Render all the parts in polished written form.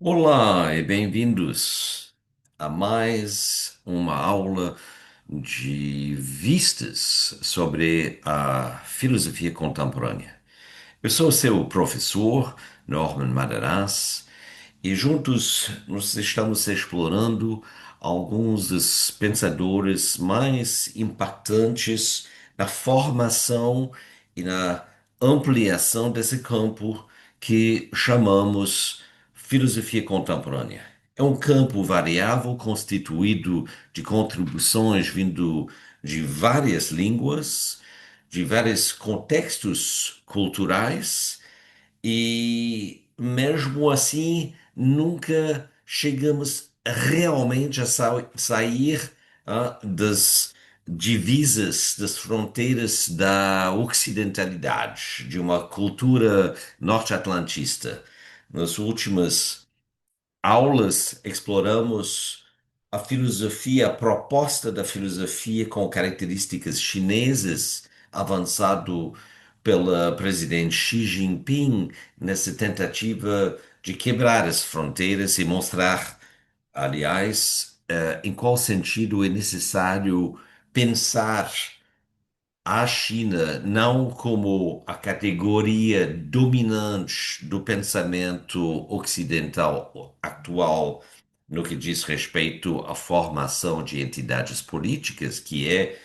Olá e bem-vindos a mais uma aula de vistas sobre a filosofia contemporânea. Eu sou seu professor, Norman Madaras, e juntos nós estamos explorando alguns dos pensadores mais impactantes na formação e na ampliação desse campo que chamamos filosofia contemporânea. É um campo variável constituído de contribuições vindo de várias línguas, de vários contextos culturais e mesmo assim nunca chegamos realmente a sair das divisas, das fronteiras da ocidentalidade, de uma cultura norte-atlantista. Nas últimas aulas exploramos a filosofia, a proposta da filosofia com características chinesas, avançado pela presidente Xi Jinping nessa tentativa de quebrar as fronteiras e mostrar, aliás, em qual sentido é necessário pensar a China não como a categoria dominante do pensamento ocidental atual no que diz respeito à formação de entidades políticas, que é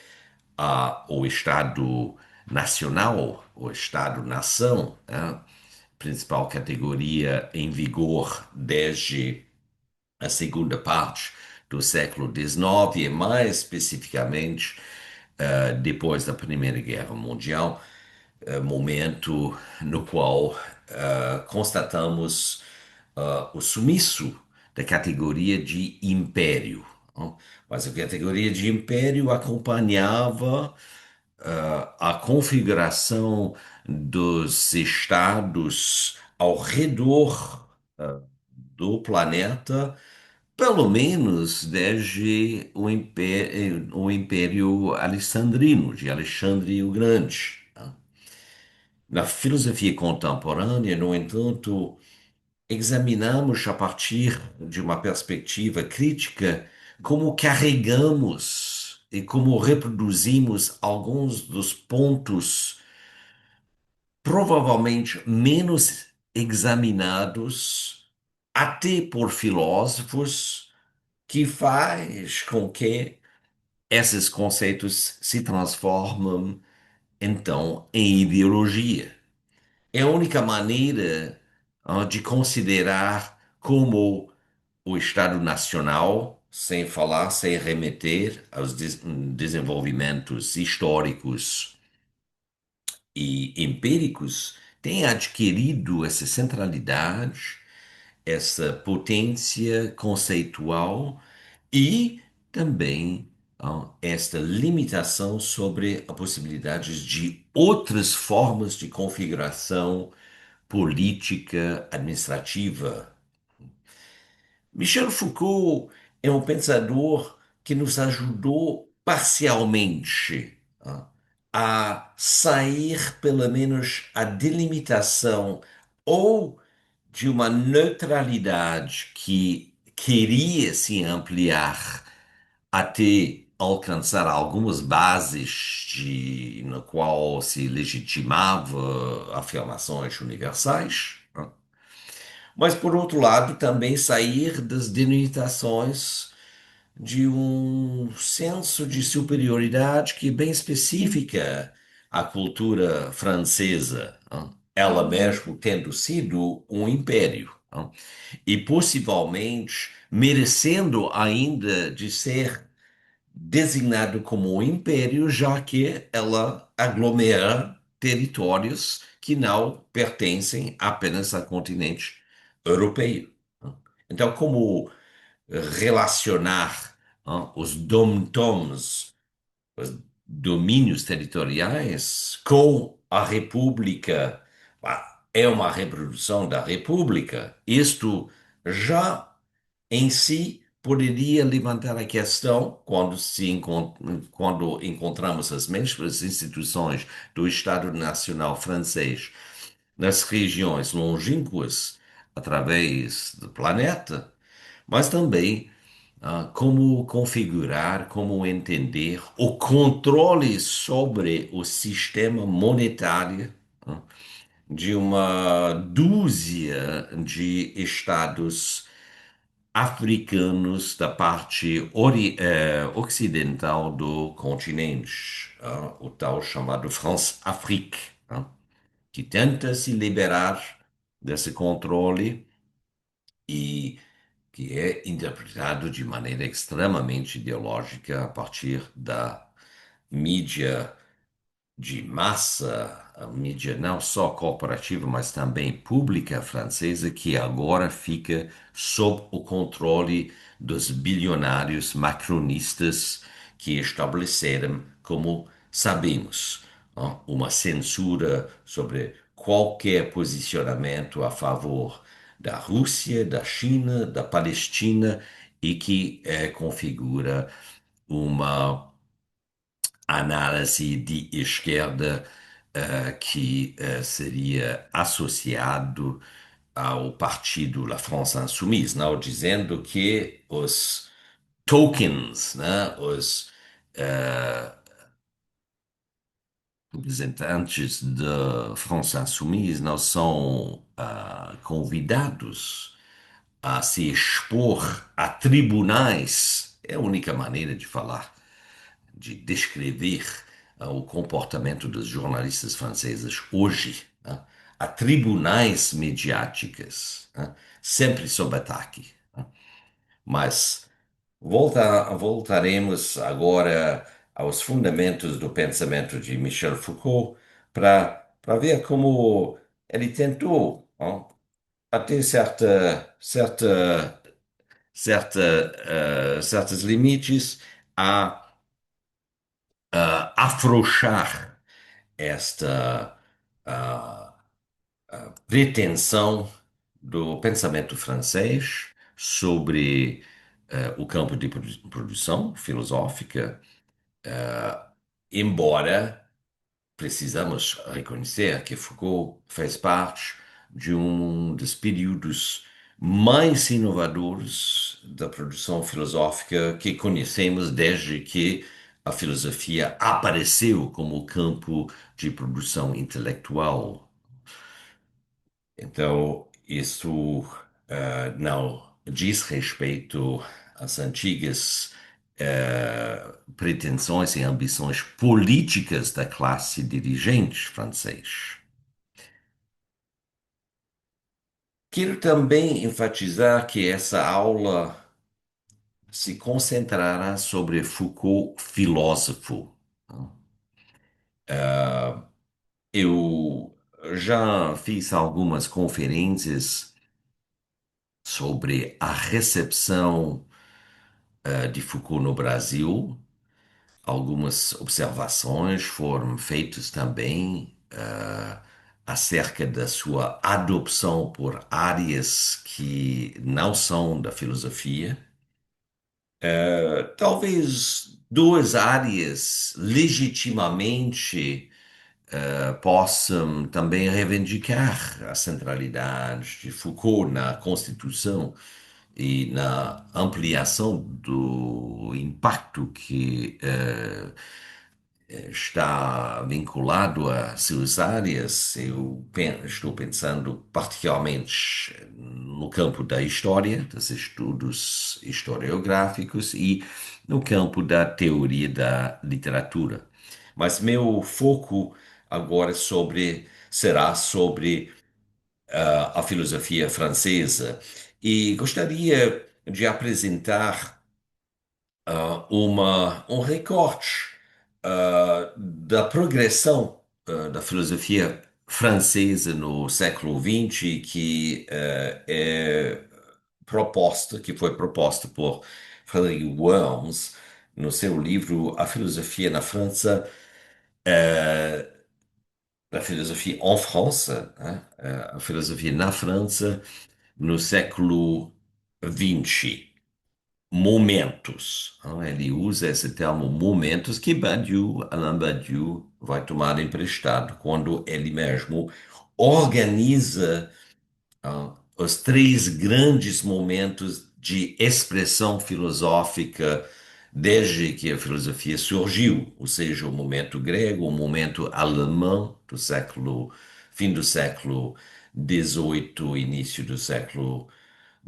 o Estado nacional, o Estado-nação, né? Principal categoria em vigor desde a segunda parte do século XIX e mais especificamente depois da Primeira Guerra Mundial, momento no qual constatamos o sumiço da categoria de império. Não? Mas a categoria de império acompanhava a configuração dos estados ao redor do planeta, pelo menos desde o Império Alexandrino, de Alexandre o Grande. Na filosofia contemporânea, no entanto, examinamos a partir de uma perspectiva crítica como carregamos e como reproduzimos alguns dos pontos provavelmente menos examinados até por filósofos que faz com que esses conceitos se transformem então em ideologia. É a única maneira de considerar como o Estado Nacional, sem falar, sem remeter aos desenvolvimentos históricos e empíricos, tem adquirido essa centralidade, essa potência conceitual e também esta limitação sobre a possibilidade de outras formas de configuração política, administrativa. Michel Foucault é um pensador que nos ajudou parcialmente a sair, pelo menos, a delimitação ou de uma neutralidade que queria se ampliar até alcançar algumas bases no qual se legitimava afirmações universais, né? Mas, por outro lado, também sair das delimitações de um senso de superioridade que é bem específica à cultura francesa, né? Ela mesmo tendo sido um império, né? E possivelmente merecendo ainda de ser designado como um império, já que ela aglomera territórios que não pertencem apenas ao continente europeu. Então, como relacionar os dom-toms, os domínios territoriais, com a República? É uma reprodução da República. Isto já em si poderia levantar a questão, quando encontramos as mesmas instituições do Estado Nacional francês nas regiões longínquas, através do planeta, mas também como configurar, como entender o controle sobre o sistema monetário de uma dúzia de estados africanos da parte ocidental do continente, o tal chamado France-Afrique, que tenta se liberar desse controle e que é interpretado de maneira extremamente ideológica a partir da mídia de massa, a mídia não só corporativa, mas também pública francesa, que agora fica sob o controle dos bilionários macronistas que estabeleceram, como sabemos, uma censura sobre qualquer posicionamento a favor da Rússia, da China, da Palestina e que configura uma análise de esquerda que seria associado ao partido La France Insoumise, não? Dizendo que os tokens, né, os representantes da France Insoumise não são convidados a se expor a tribunais. É a única maneira de falar, de descrever o comportamento dos jornalistas franceses hoje, a tribunais mediáticas, sempre sob ataque. Mas voltaremos agora aos fundamentos do pensamento de Michel Foucault para ver como ele tentou, até certos limites, a afrouxar esta ah, pretensão do pensamento francês sobre o campo de produção filosófica, embora precisamos reconhecer que Foucault fez parte de um dos períodos mais inovadores da produção filosófica que conhecemos desde que a filosofia apareceu como campo de produção intelectual. Então, isso não diz respeito às antigas pretensões e ambições políticas da classe dirigente francês. Quero também enfatizar que essa aula se concentrará sobre Foucault, filósofo. Eu já fiz algumas conferências sobre a recepção de Foucault no Brasil. Algumas observações foram feitas também acerca da sua adopção por áreas que não são da filosofia. Talvez duas áreas legitimamente possam também reivindicar a centralidade de Foucault na Constituição e na ampliação do impacto que está vinculado a suas áreas. Estou pensando particularmente no campo da história, dos estudos historiográficos e no campo da teoria da literatura. Mas meu foco agora será sobre a filosofia francesa e gostaria de apresentar um recorte da progressão da filosofia francesa no século XX que foi proposta por Frederick Worms no seu livro A Filosofia na França, a filosofia en France, né? A filosofia na França no século XX. Momentos. Ele usa esse termo momentos que Alain Badiou, vai tomar emprestado quando ele mesmo organiza os três grandes momentos de expressão filosófica desde que a filosofia surgiu, ou seja, o momento grego, o momento alemão do século, fim do século XVIII, início do século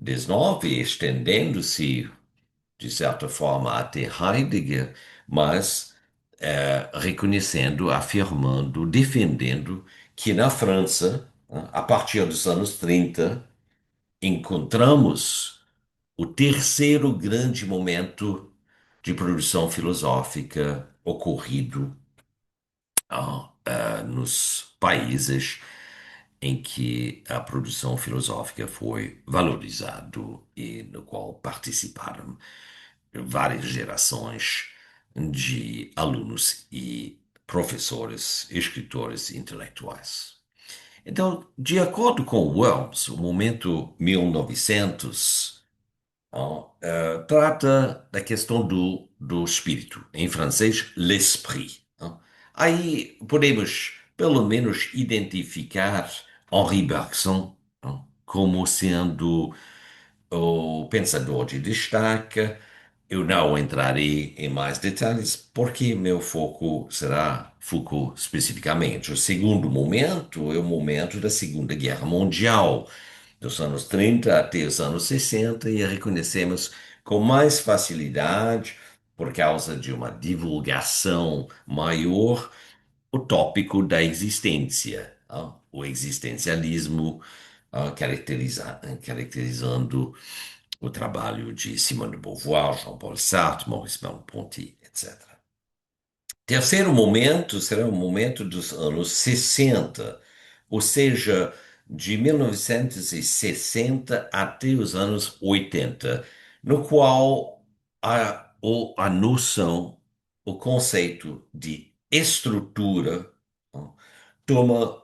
XIX, estendendo-se de certa forma até Heidegger, mas reconhecendo, afirmando, defendendo que na França, a partir dos anos 30, encontramos o terceiro grande momento de produção filosófica ocorrido nos países em que a produção filosófica foi valorizado e no qual participaram várias gerações de alunos e professores, escritores intelectuais. Então, de acordo com Wells, o momento 1900 trata da questão do espírito, em francês, l'esprit. Aí podemos, pelo menos, identificar Henri Bergson como sendo o pensador de destaque. Eu não entrarei em mais detalhes, porque meu foco será Foucault especificamente. O segundo momento é o momento da Segunda Guerra Mundial, dos anos 30 até os anos 60, e reconhecemos com mais facilidade, por causa de uma divulgação maior, o tópico da existência, o existencialismo, caracterizando o trabalho de Simone de Beauvoir, Jean-Paul Sartre, Maurice Merleau-Ponty, etc. Terceiro momento será o momento dos anos 60, ou seja, de 1960 até os anos 80, no qual a noção, o conceito de estrutura toma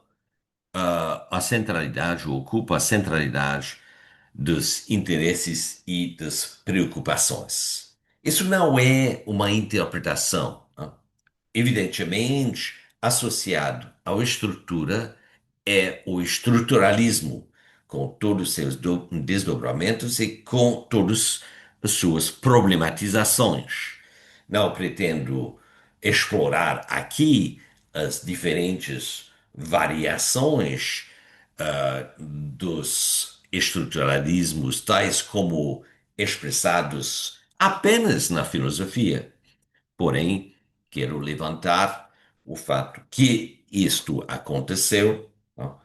a centralidade, ocupa a centralidade dos interesses e das preocupações. Isso não é uma interpretação. Evidentemente, associado à estrutura é o estruturalismo, com todos os seus desdobramentos e com todas as suas problematizações. Não pretendo explorar aqui as diferentes variações dos estruturalismos, tais como expressados apenas na filosofia. Porém, quero levantar o fato que isto aconteceu, não?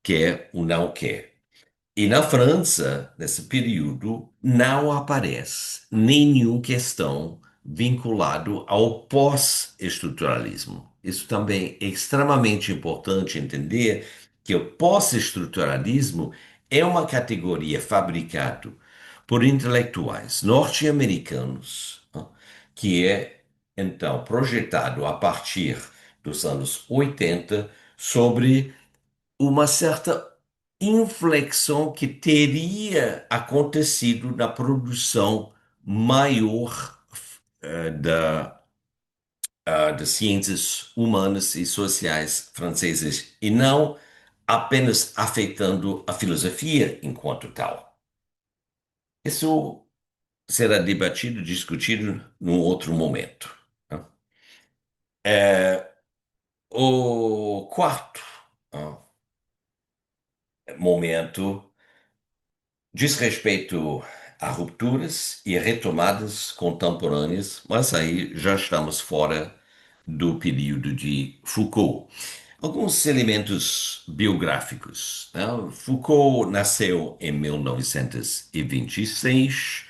Quer ou não quer. E na França, nesse período, não aparece nenhuma questão vinculado ao pós-estruturalismo. Isso também é extremamente importante entender que o pós-estruturalismo é uma categoria fabricada por intelectuais norte-americanos, que é então projetado a partir dos anos 80 sobre uma certa inflexão que teria acontecido na produção maior das ciências humanas e sociais francesas, e não apenas afetando a filosofia enquanto tal. Isso será debatido, discutido num outro momento, né? O quarto, né, momento diz respeito a rupturas e retomadas contemporâneas, mas aí já estamos fora do período de Foucault. Alguns elementos biográficos, né? Foucault nasceu em 1926.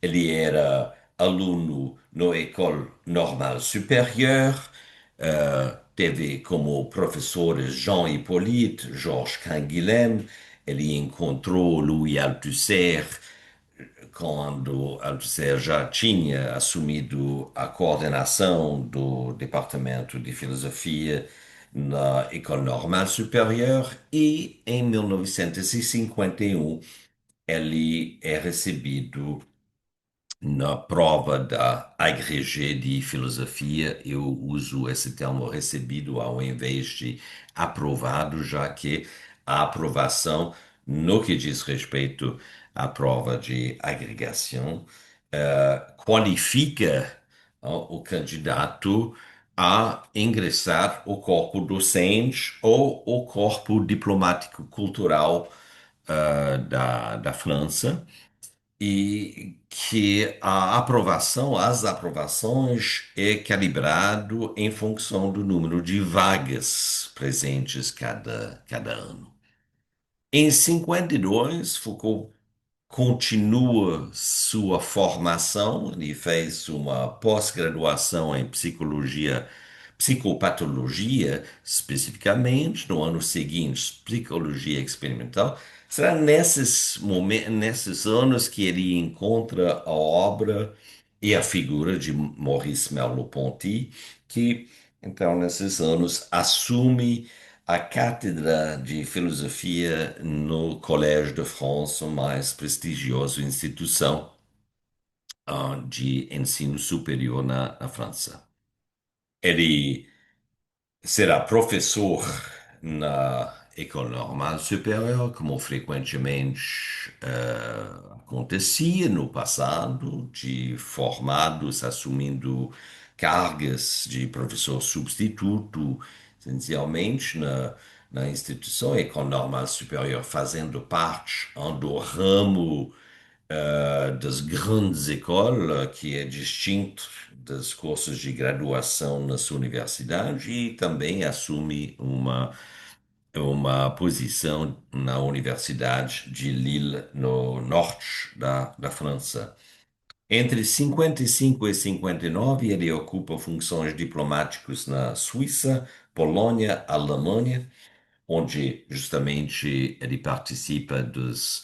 Ele era aluno no École Normale Supérieure, teve como professores Jean Hippolyte, Georges Canguilhem. Ele encontrou Louis Althusser quando Althusser já tinha assumido a coordenação do Departamento de Filosofia na École Normale Supérieure, e em 1951 ele é recebido na prova da agrégé de filosofia. Eu uso esse termo recebido ao invés de aprovado, já que a aprovação no que diz respeito à prova de agregação, qualifica o candidato a ingressar o corpo docente ou o corpo diplomático cultural da França e que a aprovação, as aprovações é calibrado em função do número de vagas presentes cada ano. Em 52, Foucault continua sua formação, ele fez uma pós-graduação em psicologia, psicopatologia, especificamente, no ano seguinte, psicologia experimental. Será nesses momentos, nesses anos que ele encontra a obra e a figura de Maurice Merleau-Ponty, que, então, nesses anos, assume a cátedra de filosofia no Collège de France, a mais prestigiosa instituição de ensino superior na França. Ele será professor na École Normale Supérieure, como frequentemente acontecia no passado, de formados assumindo cargas de professor substituto, essencialmente na instituição École Normale Supérieure, fazendo parte do ramo das grandes écoles, que é distinto dos cursos de graduação na sua universidade, e também assume uma posição na Universidade de Lille, no norte da França. Entre 55 e 59, ele ocupa funções diplomáticas na Suíça, Polônia, Alemanha, onde justamente ele participa das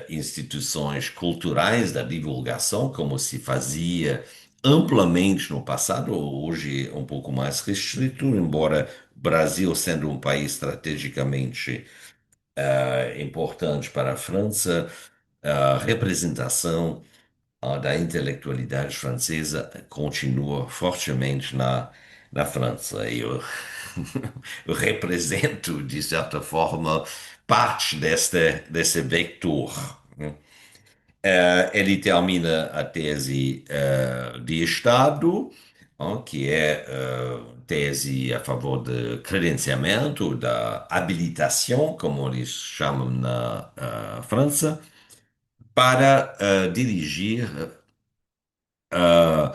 instituições culturais da divulgação, como se fazia amplamente no passado, hoje um pouco mais restrito, embora o Brasil, sendo um país estrategicamente importante para a França, a representação da intelectualidade francesa continua fortemente na França. Eu represento, de certa forma, parte desse vector, né? Ele termina a tese de Estado, que é tese a favor do credenciamento, da habilitação, como eles chamam na França, para dirigir ah,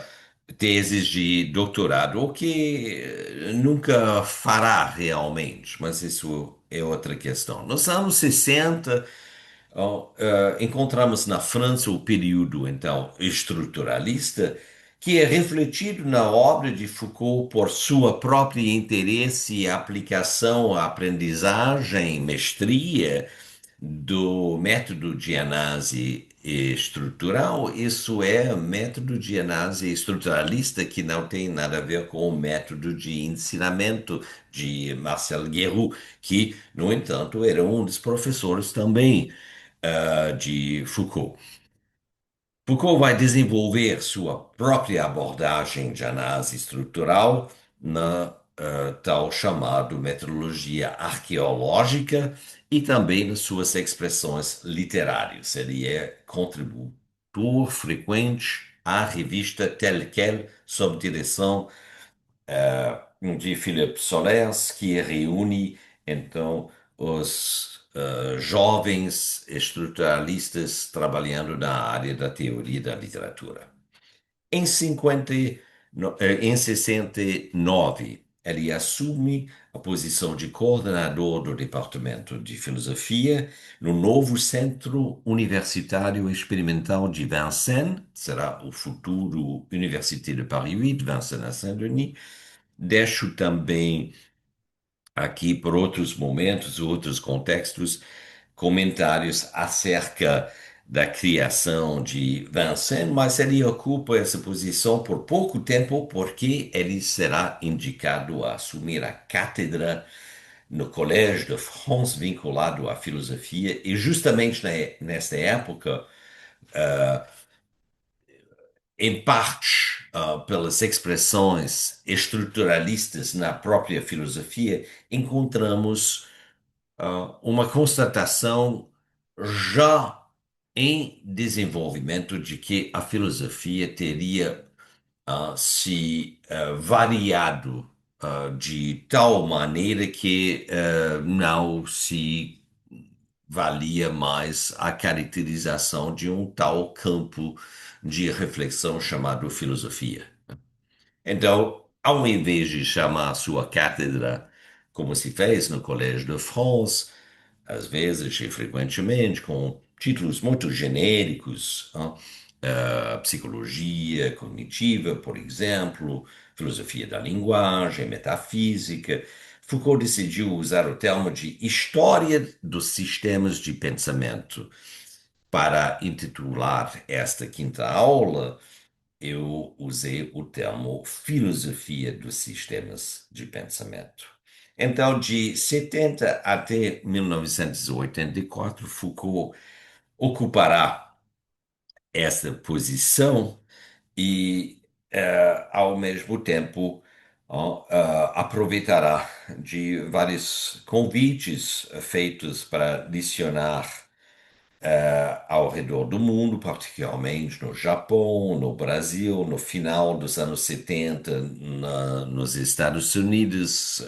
teses de doutorado, o que nunca fará realmente, mas isso é outra questão. Nos anos 60, encontramos na França o período, então, estruturalista, que é refletido na obra de Foucault por sua própria interesse e aplicação à aprendizagem, mestria, do método de análise estrutural. Isso é método de análise estruturalista que não tem nada a ver com o método de ensinamento de Marcel Guerrou, que, no entanto, era um dos professores também de Foucault. Foucault vai desenvolver sua própria abordagem de análise estrutural na tal chamada metodologia arqueológica e também nas suas expressões literárias. Ele é contributor frequente à revista Tel Quel, sob direção de Philippe Solers, que reúne então os jovens estruturalistas trabalhando na área da teoria da literatura. Em 50, em 69, ele assume a posição de coordenador do Departamento de Filosofia no novo Centro Universitário Experimental de Vincennes, será o futuro Université de Paris 8, Vincennes à Saint-Denis. Deixo também aqui, por outros momentos, outros contextos, comentários acerca da criação de Vincennes, mas ele ocupa essa posição por pouco tempo, porque ele será indicado a assumir a cátedra no Collège de France, vinculado à filosofia, e justamente nesta época, em parte, pelas expressões estruturalistas na própria filosofia, encontramos uma constatação já em desenvolvimento de que a filosofia teria se variado de tal maneira que não se valia mais a caracterização de um tal campo de reflexão chamado filosofia. Então, ao invés de chamar a sua cátedra, como se fez no Collège de France, às vezes e frequentemente com títulos muito genéricos, psicologia cognitiva, por exemplo, filosofia da linguagem, metafísica. Foucault decidiu usar o termo de história dos sistemas de pensamento. Para intitular esta quinta aula, eu usei o termo filosofia dos sistemas de pensamento. Então, de 70 até 1984, Foucault ocupará essa posição e, ao mesmo tempo, aproveitará de vários convites feitos para licionar ao redor do mundo, particularmente no Japão, no Brasil, no final dos anos 70, nos Estados Unidos,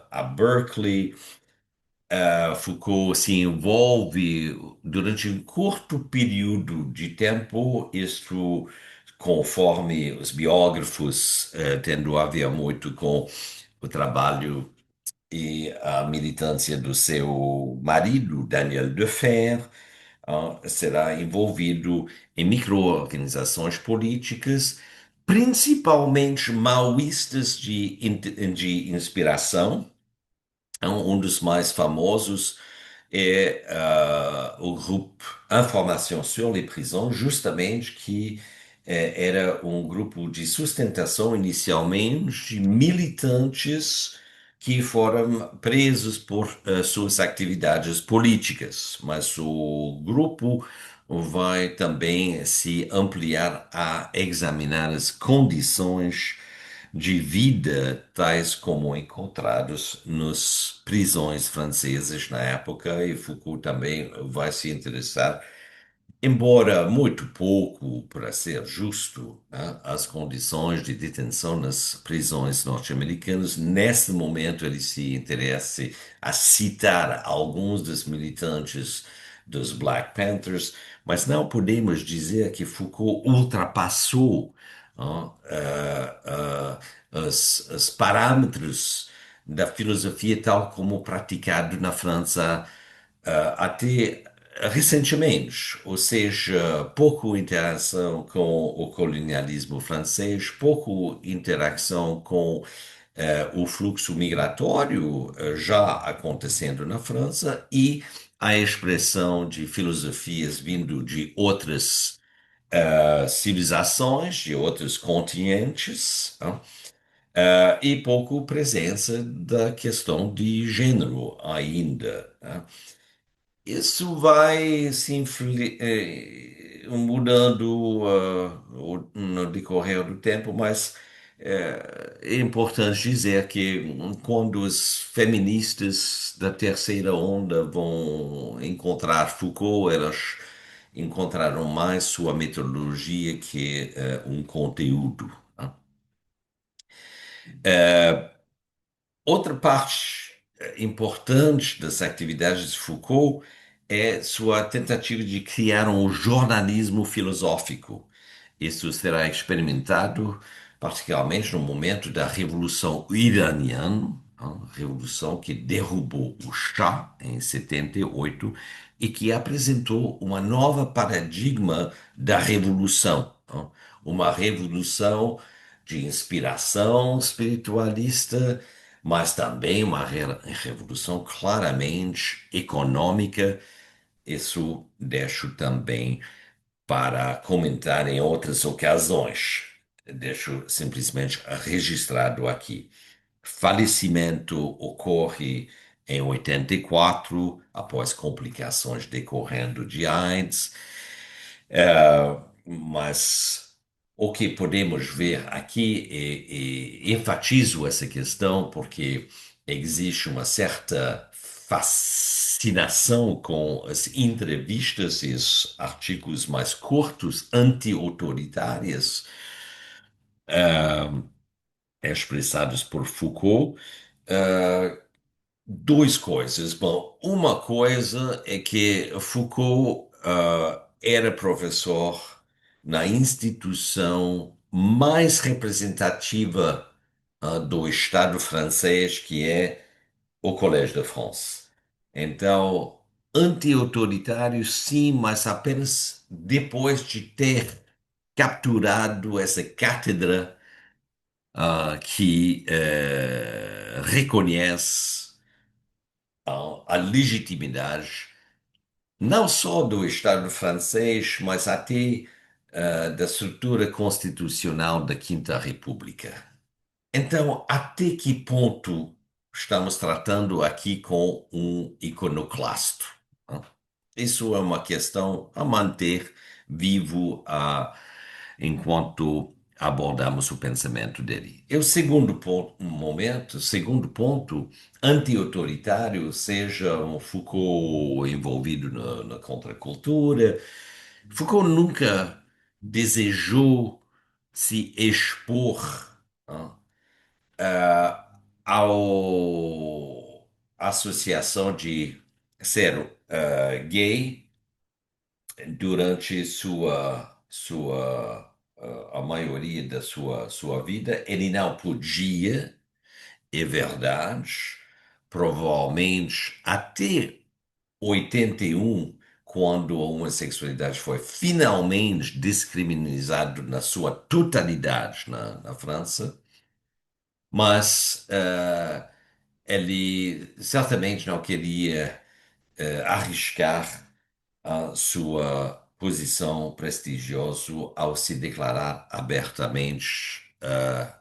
a Berkeley. Foucault se envolve durante um curto período de tempo, isto conforme os biógrafos tendo a ver muito com o trabalho e a militância do seu marido, Daniel Defer, será envolvido em micro-organizações políticas, principalmente maoístas de inspiração. Um dos mais famosos é o grupo Information sur les prisons, justamente que era um grupo de sustentação inicialmente de militantes que foram presos por suas atividades políticas, mas o grupo vai também se ampliar a examinar as condições de vida, tais como encontrados nas prisões francesas na época, e Foucault também vai se interessar, embora muito pouco, para ser justo, né, as condições de detenção nas prisões norte-americanas. Neste momento, ele se interessa a citar alguns dos militantes dos Black Panthers, mas não podemos dizer que Foucault ultrapassou os parâmetros da filosofia tal como praticado na França até recentemente, ou seja, pouco interação com o colonialismo francês, pouco interação com o fluxo migratório já acontecendo na França e a expressão de filosofias vindo de outras civilizações, de outros continentes, e pouco presença da questão de gênero ainda, né? Isso vai mudando no decorrer do tempo, mas é importante dizer que quando os feministas da terceira onda vão encontrar Foucault, elas encontraram mais sua metodologia que um conteúdo, né? Outra parte importante das atividades de Foucault é sua tentativa de criar um jornalismo filosófico. Isso será experimentado particularmente no momento da Revolução Iraniana, a revolução que derrubou o Shah em 78 e que apresentou uma nova paradigma da revolução, uma revolução de inspiração espiritualista, mas também uma revolução claramente econômica. Isso deixo também para comentar em outras ocasiões. Deixo simplesmente registrado aqui. Falecimento ocorre em 84, após complicações decorrendo de AIDS. Mas o que podemos ver aqui, e enfatizo essa questão porque existe uma certa fascinação com as entrevistas e os artigos mais curtos, anti-autoritários, expressados por Foucault. Uh, Duas coisas. Bom, uma coisa é que Foucault era professor na instituição mais representativa do Estado francês, que é o Collège de France. Então, anti-autoritário, sim, mas apenas depois de ter capturado essa cátedra que reconhece a legitimidade não só do Estado francês, mas até da estrutura constitucional da Quinta República. Então, até que ponto estamos tratando aqui com um iconoclasto? Né? Isso é uma questão a manter vivo enquanto abordamos o pensamento dele. E o segundo ponto, segundo ponto, anti-autoritário, seja um Foucault envolvido na contracultura, Foucault nunca desejou se expor, né, ao associação de ser gay durante a maioria da sua vida. Ele não podia, é verdade, provavelmente até 81, quando a homossexualidade foi finalmente descriminalizada na sua totalidade na França, mas ele certamente não queria arriscar a sua posição prestigiosa ao se declarar abertamente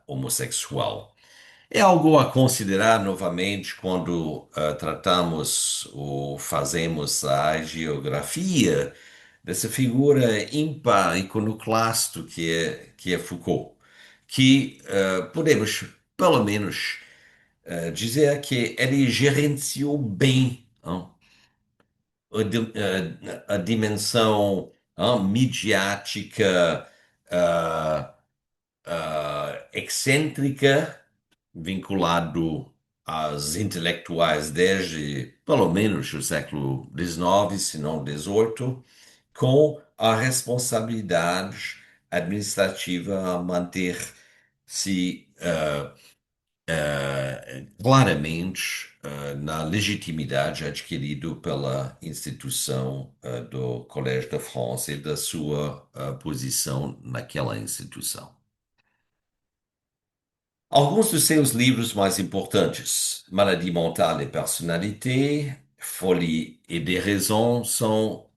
homossexual. É algo a considerar novamente quando tratamos ou fazemos a geografia dessa figura ímpar, iconoclasto que é Foucault, que podemos, pelo menos, dizer que ele gerenciou bem, não? A dimensão midiática, ah, excêntrica, vinculado às intelectuais desde pelo menos o século XIX, se não XVIII, com a responsabilidade administrativa a manter-se claramente na legitimidade adquirido pela instituição do Collège de France e da sua posição naquela instituição. Alguns dos seus livros mais importantes, Maladie mentale et personnalité, Folie et déraison, são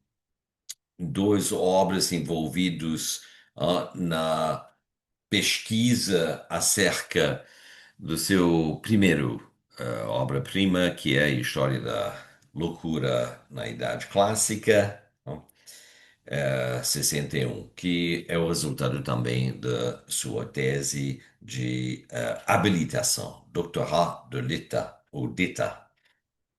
duas obras envolvidas na pesquisa acerca do seu primeiro obra-prima, que é a História da Loucura na Idade Clássica, 61, que é o resultado também da sua tese de habilitação, Doctorat de l'État, ou d'État.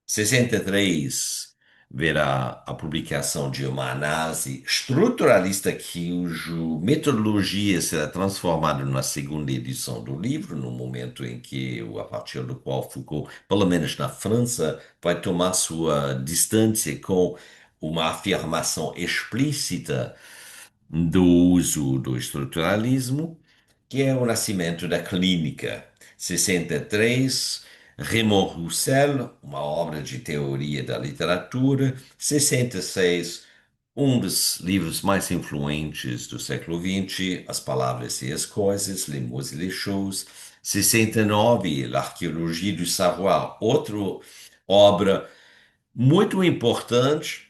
63 verá a publicação de uma análise estruturalista cuja metodologia será transformada na segunda edição do livro, no momento em que, a partir do qual Foucault, pelo menos na França, vai tomar sua distância com uma afirmação explícita do uso do estruturalismo, que é o nascimento da clínica. 63, Raymond Roussel, uma obra de teoria da literatura. 66, um dos livros mais influentes do século XX, As Palavras e as Coisas, Les mots et les choses. 69, L'Archéologie du Savoir, outra obra muito importante,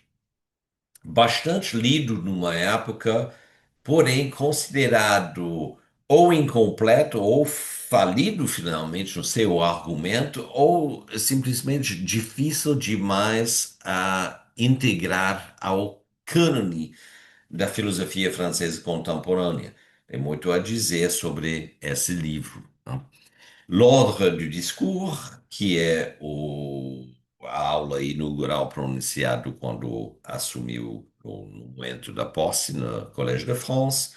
bastante lido numa época, porém considerado ou incompleto ou falido finalmente no seu argumento, ou simplesmente difícil demais a integrar ao cânone da filosofia francesa contemporânea. Tem muito a dizer sobre esse livro, né? L'ordre du discours, que é a aula inaugural pronunciado quando assumiu no momento da posse no Collège de France.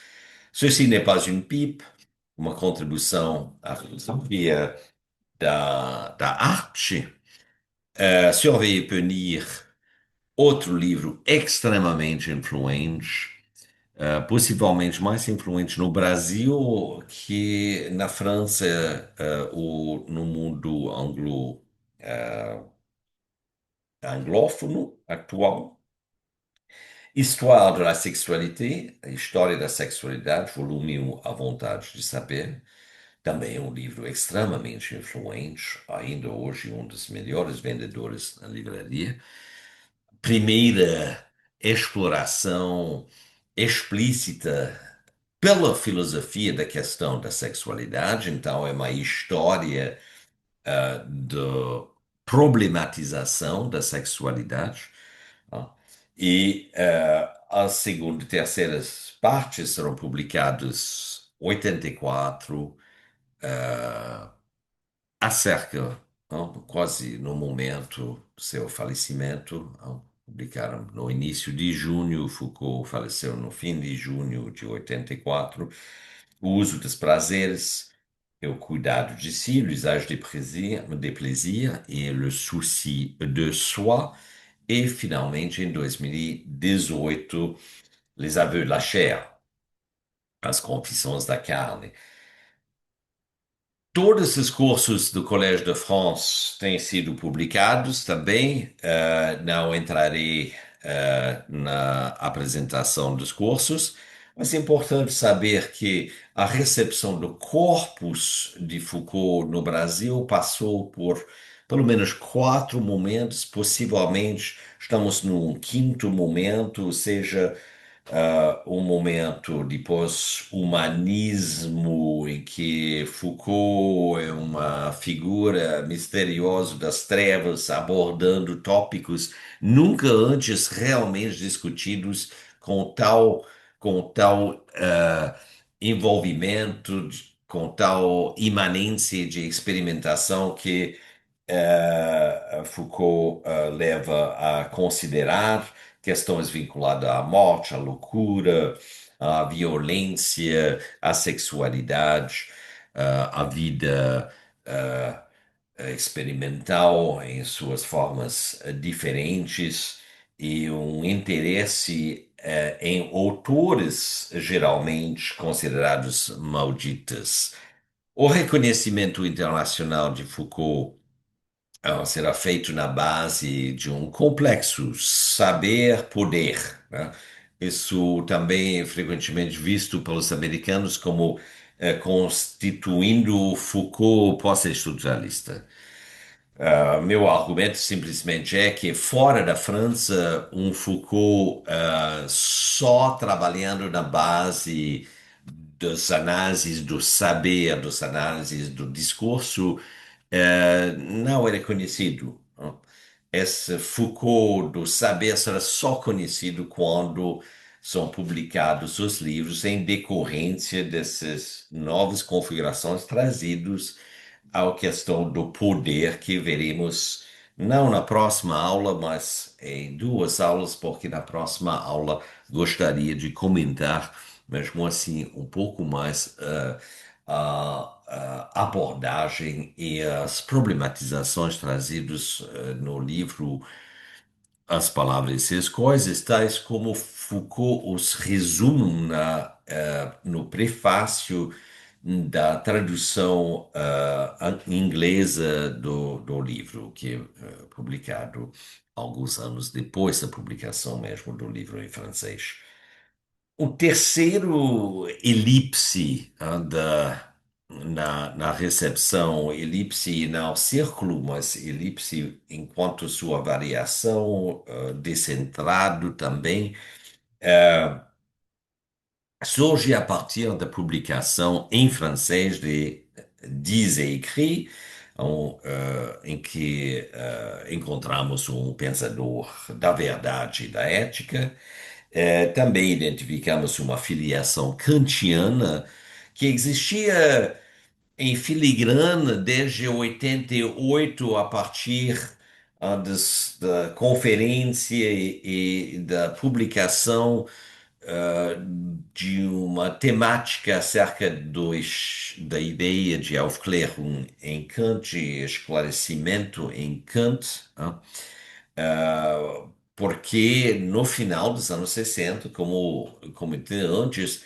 Ceci n'est pas une pipe, uma contribuição à filosofia da arte. Surveiller et punir, outro livro extremamente influente, possivelmente mais influente no Brasil que na França, ou no mundo anglófono actual. Histoire de la sexualité, a História da Sexualidade, volume 1, A Vontade de Saber. Também é um livro extremamente influente, ainda hoje um dos melhores vendedores na livraria. Primeira exploração explícita pela filosofia da questão da sexualidade, então é uma história de problematização da sexualidade. Tá? E a segunda e terceiras partes serão publicadas em 84, acerca, não, quase no momento do seu falecimento. Não, publicaram no início de junho, Foucault faleceu no fim de junho de 84. O uso dos prazeres, é o cuidado de si, l'usage des plaisirs et le souci de soi. E, finalmente, em 2018, Les Aveux de la Chair, As Confissões da Carne. Todos esses cursos do Collège de France têm sido publicados também. Não entrarei na apresentação dos cursos, mas é importante saber que a recepção do corpus de Foucault no Brasil passou por pelo menos quatro momentos, possivelmente estamos num quinto momento, ou seja, um momento de pós-humanismo em que Foucault é uma figura misteriosa das trevas, abordando tópicos nunca antes realmente discutidos com tal envolvimento, com tal imanência de experimentação que Foucault leva a considerar questões vinculadas à morte, à loucura, à violência, à sexualidade, à vida experimental em suas formas diferentes e um interesse em autores geralmente considerados malditos. O reconhecimento internacional de Foucault será feito na base de um complexo saber-poder, né? Isso também é frequentemente visto pelos americanos como constituindo Foucault pós-estruturalista. Meu argumento simplesmente é que fora da França, um Foucault só trabalhando na base das análises do saber, das análises do discurso, não era conhecido. Não? Esse Foucault do saber será só conhecido quando são publicados os livros em decorrência dessas novas configurações trazidos à questão do poder que veremos não na próxima aula, mas em duas aulas, porque na próxima aula gostaria de comentar, mesmo assim, um pouco mais a abordagem e as problematizações trazidas no livro As Palavras e as Coisas, tais como Foucault os resume no prefácio da tradução inglesa do livro, que é publicado alguns anos depois da publicação mesmo do livro em francês. O terceiro elipse na recepção, elipse não círculo, mas elipse enquanto sua variação, descentrado também, surge a partir da publicação em francês de Diz et Écrit, em que encontramos um pensador da verdade e da ética. Também identificamos uma filiação kantiana que existia em filigrana desde 88, a partir da conferência e da publicação ah, de uma temática acerca da ideia de Aufklärung em Kant e esclarecimento em Kant, porque no final dos anos 60, como comentei antes,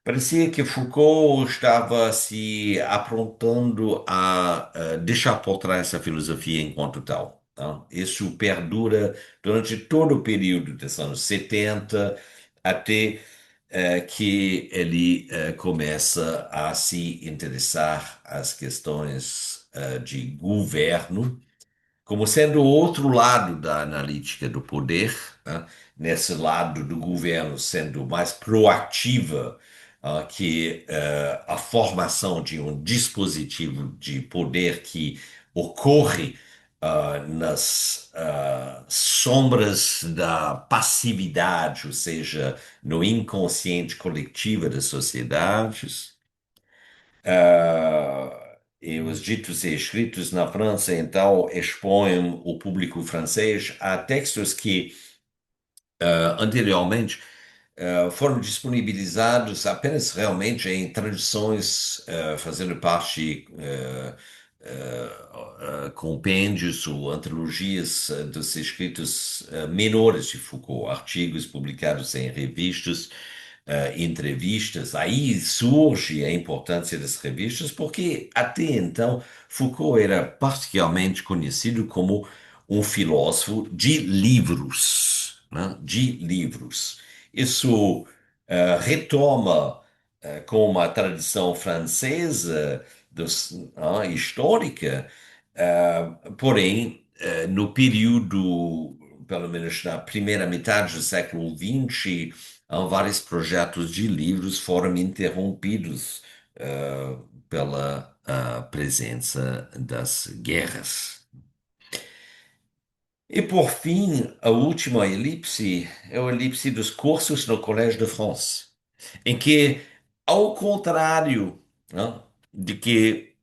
parecia que Foucault estava se aprontando a deixar por trás essa filosofia enquanto tal. Tá? Isso perdura durante todo o período dos anos 70 até que ele começa a se interessar às questões de governo como sendo o outro lado da analítica do poder, né? Nesse lado do governo sendo mais proativa, que a formação de um dispositivo de poder que ocorre nas sombras da passividade, ou seja, no inconsciente coletivo das sociedades. E os ditos e escritos na França, então, expõem o público francês a textos que anteriormente foram disponibilizados apenas realmente em traduções fazendo parte compêndios ou antologias dos escritos menores de Foucault, artigos publicados em revistas, entrevistas. Aí surge a importância das revistas, porque até então Foucault era particularmente conhecido como um filósofo de livros, né? De livros. Isso retoma com uma tradição francesa histórica, porém, no período, pelo menos na primeira metade do século XX, vários projetos de livros foram interrompidos pela presença das guerras. E por fim, a última elipse é a elipse dos cursos no Collège de France, em que, ao contrário, né, de que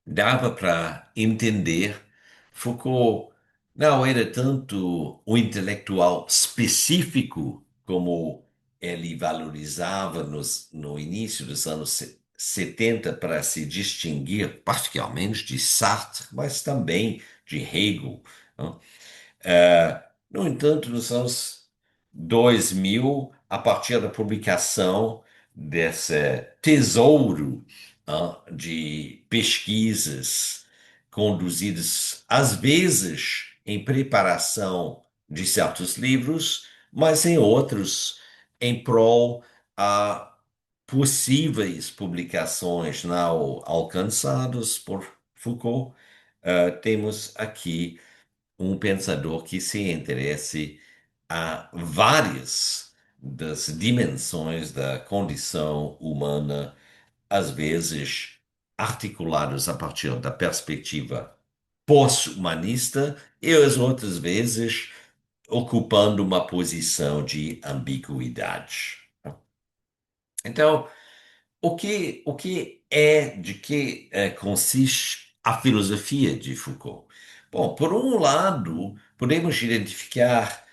dava para entender, Foucault não era tanto um intelectual específico como ele valorizava no início dos anos 70 para se distinguir, particularmente de Sartre, mas também de Hegel, né? No entanto, nos anos 2000, a partir da publicação desse tesouro de pesquisas conduzidas, às vezes, em preparação de certos livros, mas em outros em prol a possíveis publicações não alcançadas por Foucault, temos aqui um pensador que se interesse a várias das dimensões da condição humana, às vezes articuladas a partir da perspectiva pós-humanista e as outras vezes ocupando uma posição de ambiguidade. Então, o que é, de que consiste a filosofia de Foucault? Bom, por um lado, podemos identificar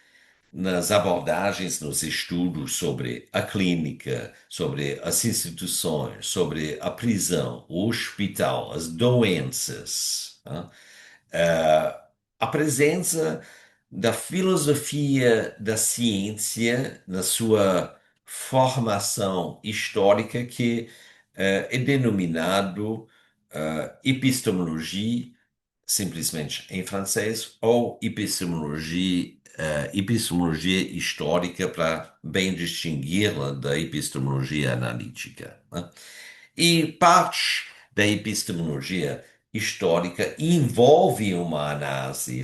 nas abordagens, nos estudos sobre a clínica, sobre as instituições, sobre a prisão, o hospital, as doenças, a presença da filosofia da ciência na sua formação histórica que é denominado epistemologia, simplesmente em francês, ou epistemologia histórica, para bem distingui-la da epistemologia analítica, né? E parte da epistemologia histórica envolve uma análise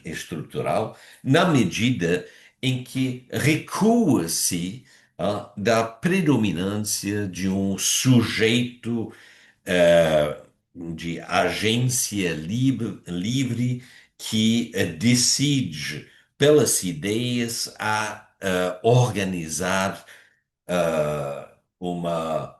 estrutural na medida em que recua-se da predominância de um sujeito de agência livre que decide pelas ideias a organizar uma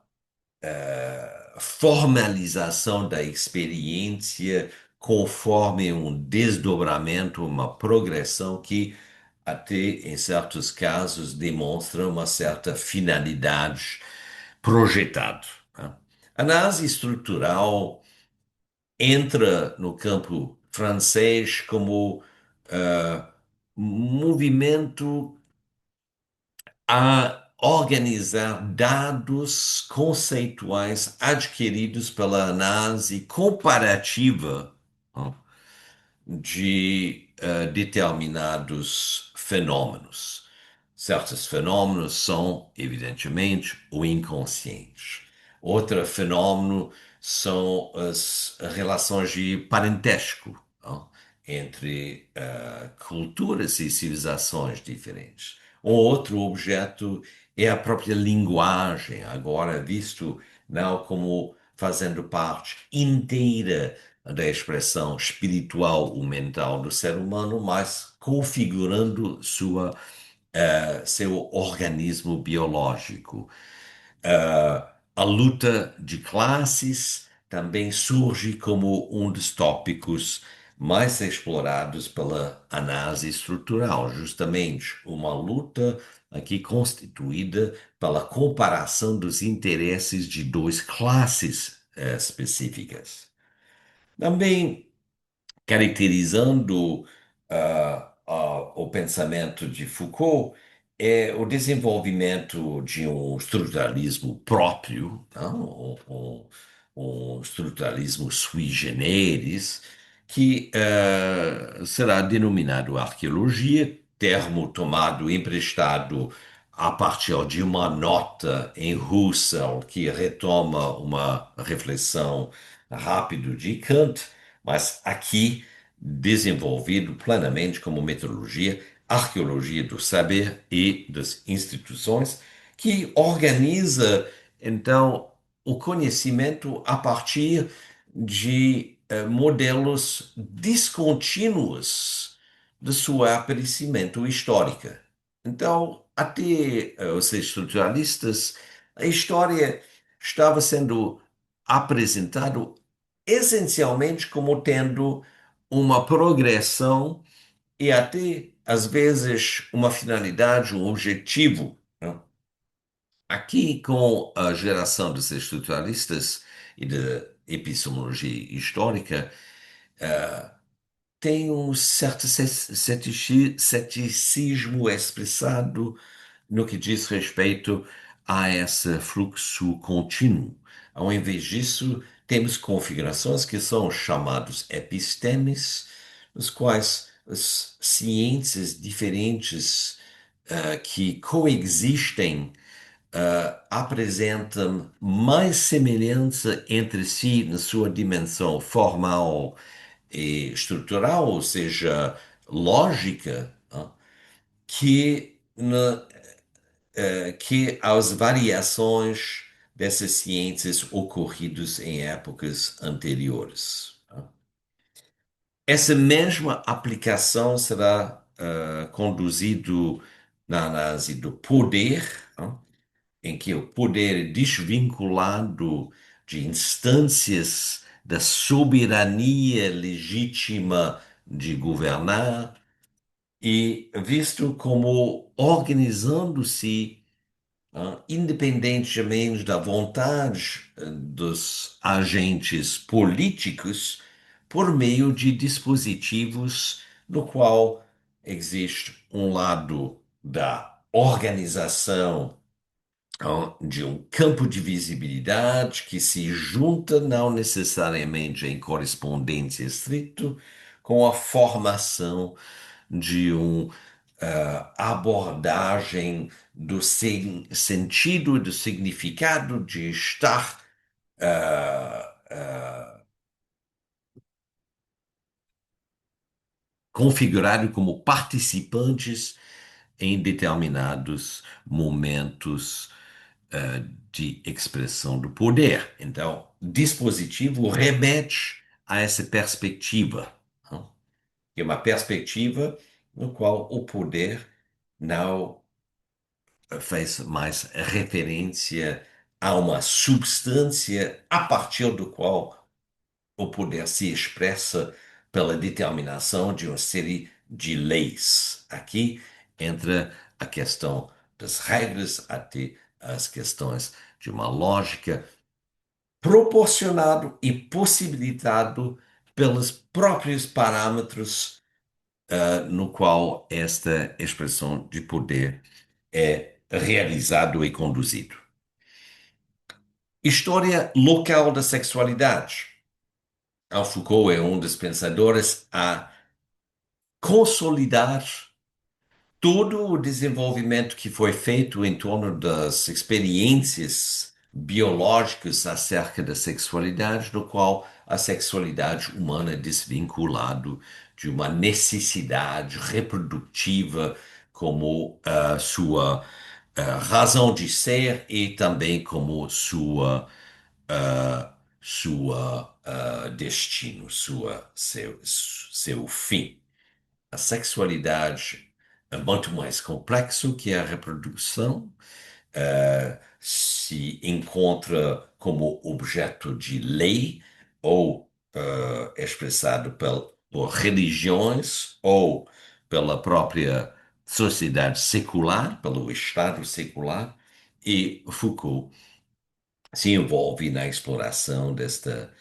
formalização da experiência conforme um desdobramento, uma progressão que até em certos casos demonstra uma certa finalidade projetada, né? A análise estrutural entra no campo francês como movimento a organizar dados conceituais adquiridos pela análise comparativa, né, de determinados fenômenos. Certos fenômenos são, evidentemente, o inconsciente. Outro fenômeno são as relações de parentesco, não? Entre culturas e civilizações diferentes. Um outro objeto é a própria linguagem, agora visto não como fazendo parte inteira da expressão espiritual ou mental do ser humano, mas configurando seu organismo biológico. A luta de classes também surge como um dos tópicos mais explorados pela análise estrutural, justamente uma luta aqui constituída pela comparação dos interesses de duas classes específicas. Também caracterizando o pensamento de Foucault é o desenvolvimento de um estruturalismo próprio, não? Um estruturalismo sui generis, que será denominado arqueologia, termo tomado emprestado a partir de uma nota em Husserl que retoma uma reflexão rápida de Kant, mas aqui desenvolvido plenamente como metodologia, arqueologia do saber e das instituições, que organiza, então, o conhecimento a partir de modelos descontínuos de seu aparecimento histórica. Então, até os estruturalistas, a história estava sendo apresentada essencialmente como tendo uma progressão e até, às vezes, uma finalidade, um objetivo, né? Aqui, com a geração dos estruturalistas e da epistemologia histórica, tem um certo ceticismo expressado no que diz respeito a esse fluxo contínuo. Ao invés disso, temos configurações que são chamadas epistemes, nos quais as ciências diferentes que coexistem apresentam mais semelhança entre si na sua dimensão formal e estrutural, ou seja, lógica, né, que as variações dessas ciências ocorridas em épocas anteriores. Essa mesma aplicação será conduzido na análise do poder, né, em que o poder é desvinculado de instâncias da soberania legítima de governar e visto como organizando-se independentemente da vontade dos agentes políticos, por meio de dispositivos no qual existe um lado da organização de um campo de visibilidade que se junta não necessariamente em correspondência estrito com a formação de uma abordagem do sentido e do significado de estar configurado como participantes em determinados momentos de expressão do poder. Então, dispositivo remete a essa perspectiva, não? Que é uma perspectiva no qual o poder não faz mais referência a uma substância a partir do qual o poder se expressa pela determinação de uma série de leis. Aqui entra a questão das regras até as questões de uma lógica proporcionado e possibilitado pelos próprios parâmetros no qual esta expressão de poder é realizado e conduzido. História local da sexualidade. Foucault é um dos pensadores a consolidar todo o desenvolvimento que foi feito em torno das experiências biológicas acerca da sexualidade, no qual a sexualidade humana é desvinculado de uma necessidade reprodutiva como sua razão de ser e também como sua destino, seu fim. A sexualidade é muito mais complexo que a reprodução, se encontra como objeto de lei ou expressado por religiões ou pela própria sociedade secular, pelo Estado secular, e Foucault se envolve na exploração desta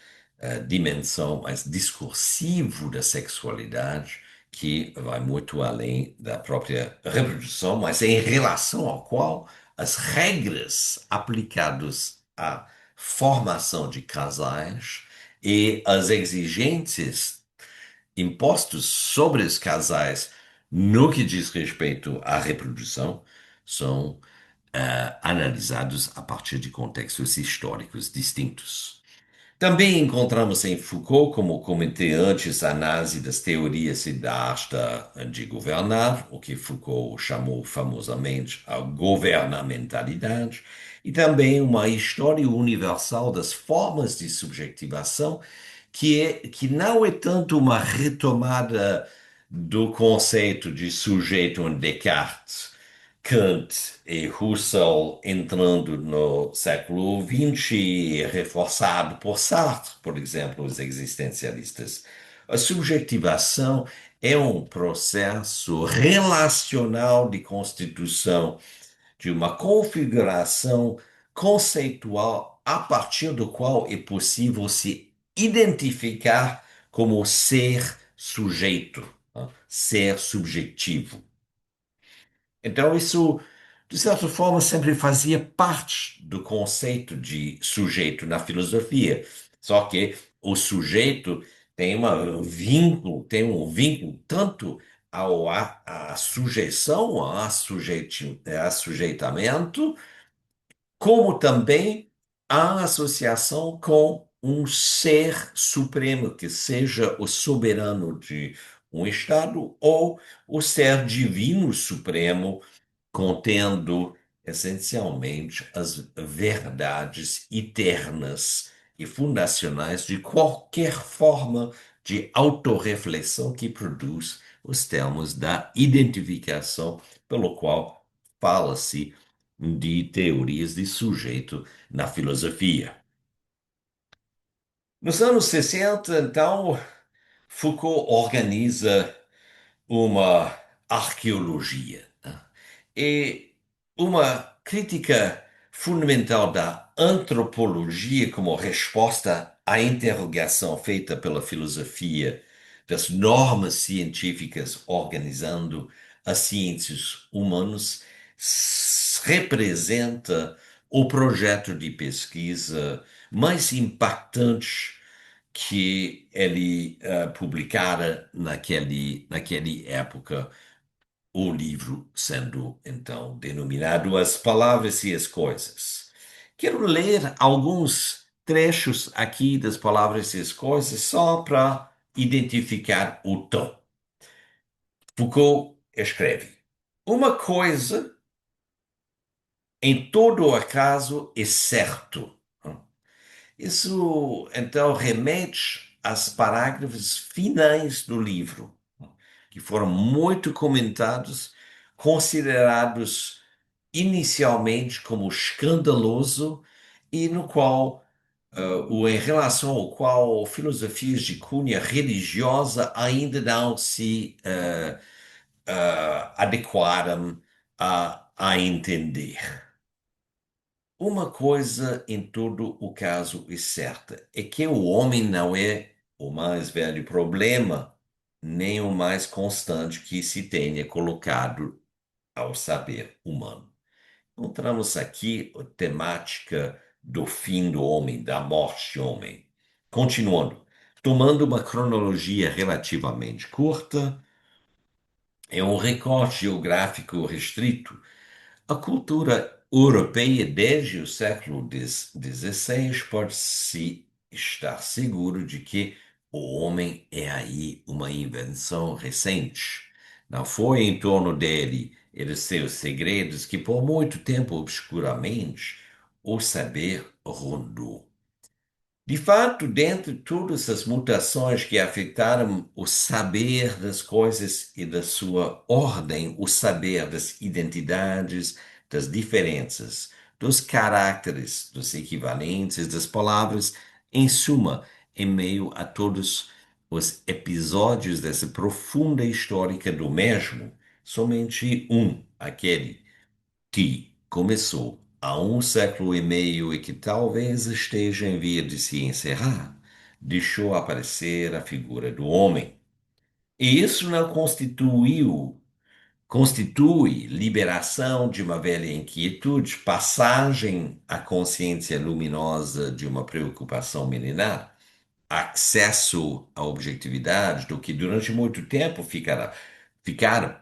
dimensão mais discursiva da sexualidade, que vai muito além da própria reprodução, mas em relação ao qual as regras aplicadas à formação de casais e as exigências impostas sobre os casais no que diz respeito à reprodução são analisados a partir de contextos históricos distintos. Também encontramos em Foucault, como comentei antes, a análise das teorias e da arte de governar, o que Foucault chamou famosamente a governamentalidade, e também uma história universal das formas de subjetivação, que não é tanto uma retomada do conceito de sujeito em Descartes, Kant e Husserl entrando no século XX e reforçado por Sartre, por exemplo, os existencialistas. A subjetivação é um processo relacional de constituição de uma configuração conceitual a partir do qual é possível se identificar como ser sujeito, né? Ser subjetivo. Então, isso, de certa forma, sempre fazia parte do conceito de sujeito na filosofia. Só que o sujeito tem um vínculo tanto à sujeição, a sujeitamento, como também a associação com um ser supremo, que seja o soberano de um Estado ou o ser divino supremo, contendo essencialmente as verdades eternas e fundacionais de qualquer forma de autorreflexão que produz os termos da identificação, pelo qual fala-se de teorias de sujeito na filosofia. Nos anos 60, então, Foucault organiza uma arqueologia, né? E uma crítica fundamental da antropologia como resposta à interrogação feita pela filosofia das normas científicas organizando as ciências humanas representa o projeto de pesquisa mais impactante que ele publicara naquele época, o livro sendo então denominado As Palavras e as Coisas. Quero ler alguns trechos aqui das Palavras e as Coisas só para identificar o tom. Foucault escreve: Uma coisa em todo o acaso é certo. Isso então remete aos parágrafos finais do livro, que foram muito comentados, considerados inicialmente como escandaloso e no qual o em relação ao qual filosofias de cunha religiosa ainda não se adequaram a entender. Uma coisa em todo o caso é certa, é que o homem não é o mais velho problema, nem o mais constante que se tenha colocado ao saber humano. Encontramos aqui a temática do fim do homem, da morte do homem. Continuando, tomando uma cronologia relativamente curta, é um recorte geográfico restrito. A cultura europeia desde o século XVI pode-se estar seguro de que o homem é aí uma invenção recente. Não foi em torno dele e de seus segredos que por muito tempo obscuramente o saber rondou. De fato, dentre todas as mutações que afetaram o saber das coisas e da sua ordem, o saber das identidades, das diferenças, dos caracteres, dos equivalentes, das palavras, em suma, em meio a todos os episódios dessa profunda histórica do mesmo, somente um, aquele que começou há um século e meio e que talvez esteja em via de se encerrar, deixou aparecer a figura do homem. E isso não constitui liberação de uma velha inquietude, passagem à consciência luminosa de uma preocupação milenar, acesso à objetividade do que durante muito tempo ficar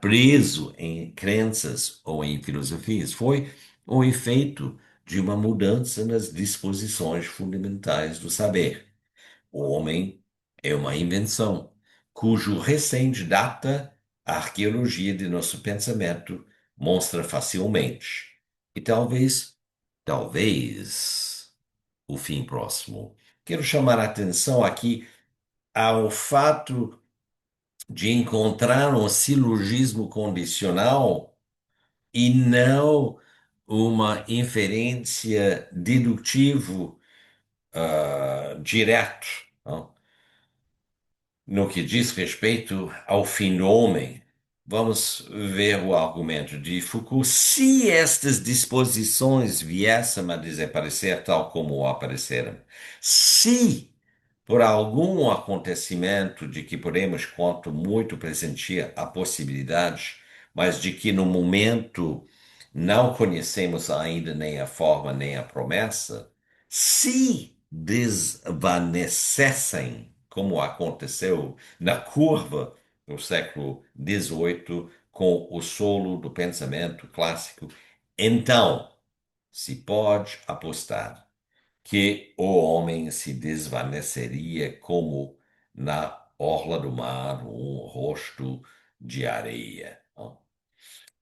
preso em crenças ou em filosofias. Foi o efeito de uma mudança nas disposições fundamentais do saber. O homem é uma invenção, cujo recente data a arqueologia de nosso pensamento mostra facilmente. E talvez, o fim próximo. Quero chamar a atenção aqui ao fato de encontrar um silogismo condicional e não uma inferência dedutivo direto, não? No que diz respeito ao fim do homem. Vamos ver o argumento de Foucault. Se estas disposições viessem a desaparecer tal como apareceram, se por algum acontecimento de que podemos, quanto muito, pressentir a possibilidade, mas de que no momento não conhecemos ainda nem a forma nem a promessa, se desvanecessem, como aconteceu na curva do século XVIII com o solo do pensamento clássico, então se pode apostar que o homem se desvaneceria como na orla do mar um rosto de areia. Não?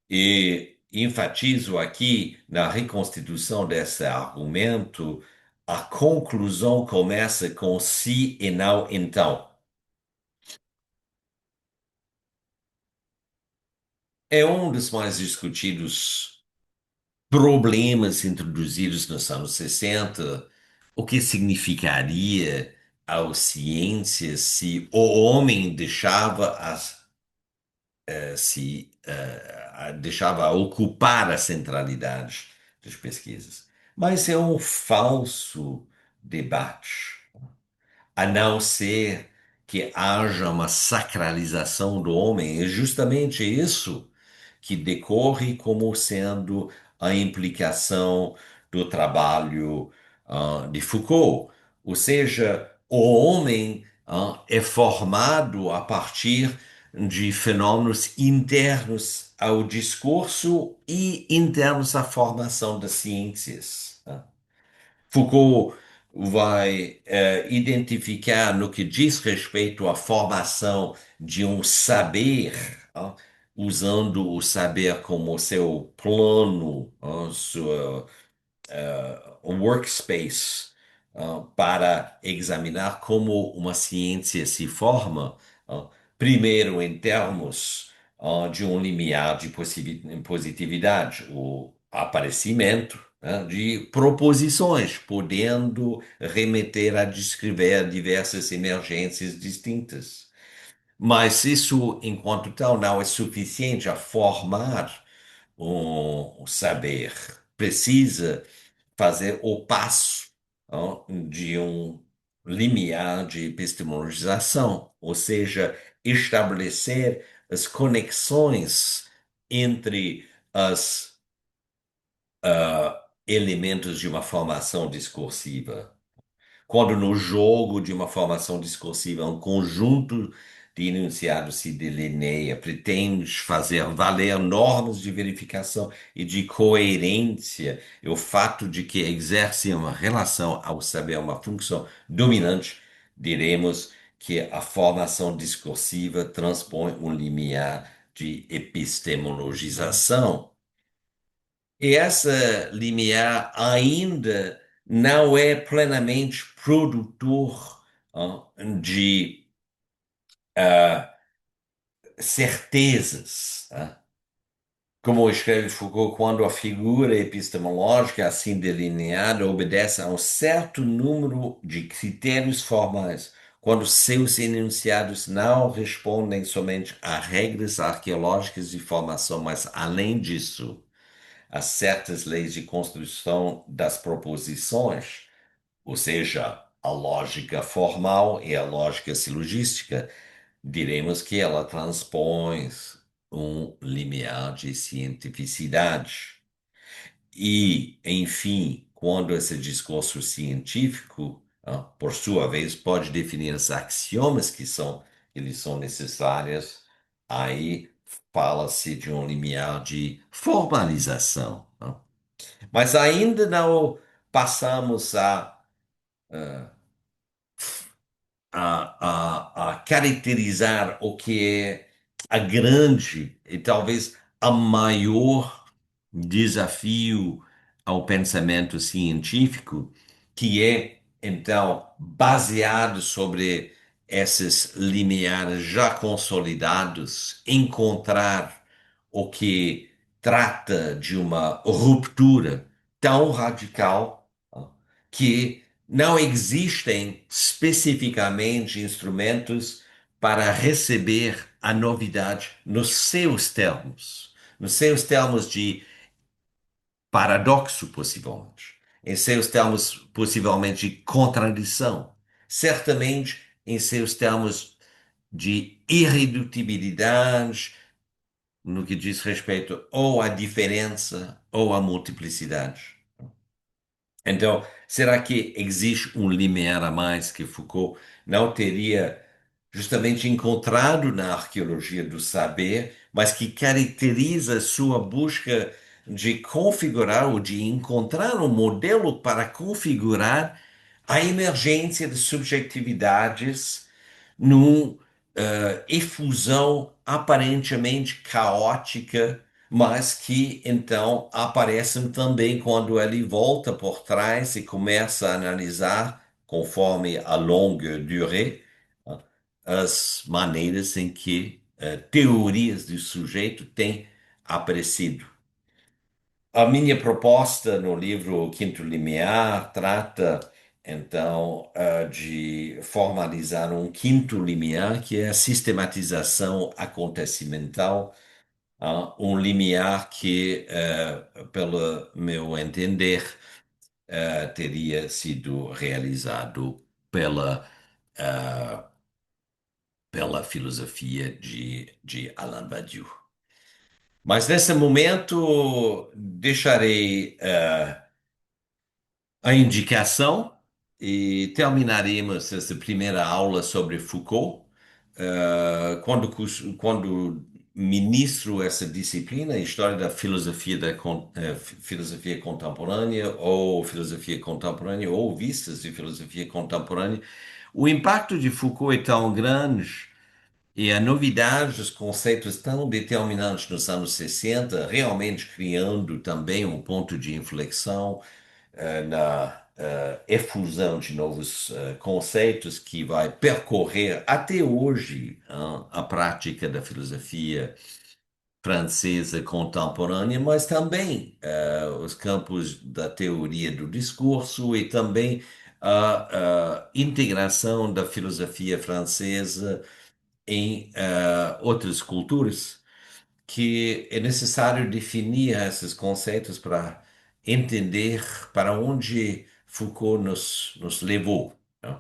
E enfatizo aqui na reconstituição desse argumento, a conclusão começa com se e não então. É um dos mais discutidos problemas introduzidos nos anos 60, o que significaria ao ciência se o homem deixava ocupar a centralidade das pesquisas. Mas é um falso debate, a não ser que haja uma sacralização do homem. É justamente isso que decorre como sendo a implicação do trabalho de Foucault. Ou seja, o homem é formado a partir de fenômenos internos ao discurso e internos à formação das ciências. Foucault vai identificar no que diz respeito à formação de um saber, usando o saber como seu plano, sua workspace, para examinar como uma ciência se forma, primeiro em termos de um limiar de positividade, o aparecimento, né, de proposições, podendo remeter a descrever diversas emergências distintas. Mas isso, enquanto tal, não é suficiente a formar um saber. Precisa fazer o passo, ó, de um limiar de epistemologização, ou seja, estabelecer as conexões entre os elementos de uma formação discursiva. Quando no jogo de uma formação discursiva, um conjunto de enunciados se delineia, pretende fazer valer normas de verificação e de coerência, e o fato de que exerce uma relação ao saber, uma função dominante, diremos que a formação discursiva transpõe um limiar de epistemologização. E essa limiar ainda não é plenamente produtor, de certezas, tá? Como escreve Foucault, quando a figura epistemológica assim delineada obedece a um certo número de critérios formais, quando seus enunciados não respondem somente a regras arqueológicas de formação, mas além disso, a certas leis de construção das proposições, ou seja, a lógica formal e a lógica silogística, diremos que ela transpõe um limiar de cientificidade. E, enfim, quando esse discurso científico, por sua vez, pode definir os axiomas eles são necessários, aí fala-se de um limiar de formalização. Mas ainda não passamos a caracterizar o que é a grande e talvez a maior desafio ao pensamento científico, que é, então, baseado sobre esses limiares já consolidados, encontrar o que trata de uma ruptura tão radical, que não existem especificamente instrumentos para receber a novidade nos seus termos de paradoxo, possivelmente, em seus termos, possivelmente, de contradição, certamente em seus termos de irredutibilidade, no que diz respeito ou à diferença ou à multiplicidade. Então, será que existe um limiar a mais que Foucault não teria justamente encontrado na arqueologia do saber, mas que caracteriza sua busca de configurar ou de encontrar um modelo para configurar a emergência de subjetividades numa efusão aparentemente caótica, mas que então aparecem também quando ele volta por trás e começa a analisar, conforme a longue durée, as maneiras em que teorias do sujeito têm aparecido. A minha proposta no livro O Quinto Limiar trata, então, de formalizar um quinto limiar, que é a sistematização acontecimental, um limiar que, pelo meu entender, teria sido realizado pela, eh, pela filosofia de Alain Badiou. Mas nesse momento deixarei a indicação e terminaremos essa primeira aula sobre Foucault. Quando ministro essa disciplina, História da Filosofia, Filosofia Contemporânea ou Vistas de Filosofia Contemporânea, o impacto de Foucault é tão grande e a novidade dos conceitos tão determinantes nos anos 60, realmente criando também um ponto de inflexão na efusão de novos conceitos que vai percorrer até hoje a prática da filosofia francesa contemporânea, mas também os campos da teoria do discurso e também a integração da filosofia francesa em outras culturas, que é necessário definir esses conceitos para entender para onde Foucault nos levou, né?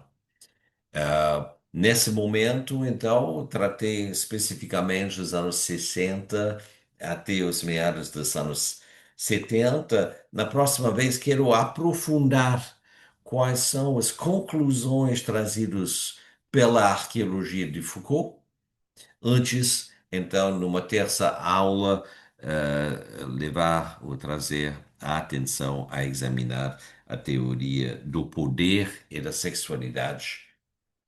Nesse momento, então, tratei especificamente dos anos 60 até os meados dos anos 70. Na próxima vez, quero aprofundar quais são as conclusões trazidas pela arqueologia de Foucault. Antes, então, numa terça aula, levar ou trazer a atenção a examinar a teoria do poder e da sexualidade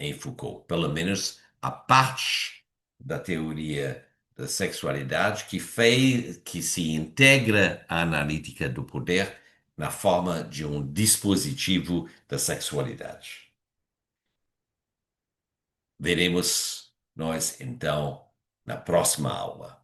em Foucault, pelo menos a parte da teoria da sexualidade que se integra à analítica do poder na forma de um dispositivo da sexualidade. Veremos nós então na próxima aula.